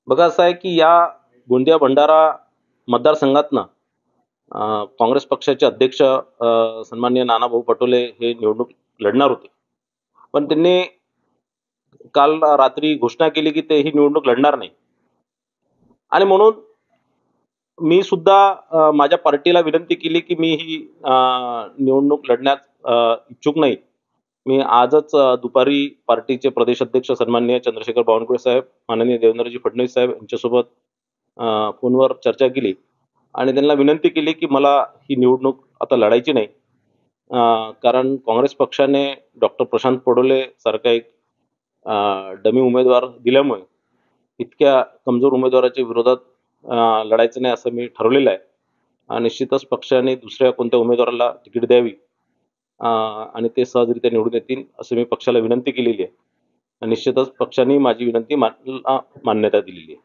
बघा असं आहे की या गोंदिया भंडारा मतदारसंघातनं काँग्रेस पक्षाचे अध्यक्ष सन्माननीय नानाभाऊ पटोले हे निवडणूक लढणार होते. पण त्यांनी काल रात्री घोषणा केली की ते ही निवडणूक लढणार नाही. आणि म्हणून मी सुद्धा माझ्या पार्टीला विनंती केली की मी ही निवडणूक लढण्यास इच्छुक नाही. मी आजच दुपारी पार्टीचे प्रदेश अध्यक्ष सन्माननीय चंद्रशेखर बावनकुळे साहेब, माननीय देवेंद्रजी फडणवीस साहेब यांच्यासोबत फोनवर चर्चा केली आणि त्यांना विनंती केली की मला ही निवडणूक आता लढायची नाही. कारण काँग्रेस पक्षाने डॉक्टर प्रशांत पडोले सारखा एक डमी उमेदवार दिल्यामुळे इतक्या कमजोर उमेदवाराच्या विरोधात लढायचं नाही असं मी ठरवलेलं आहे. निश्चितच पक्षाने दुसऱ्या कोणत्या उमेदवाराला तिकीट द्यावी आणि ते सहजरित्या निवडून येतील असं मी पक्षाला विनंती केलेली आहे. निश्चितच पक्षाने माझी विनंती मान्यता दिलेली आहे.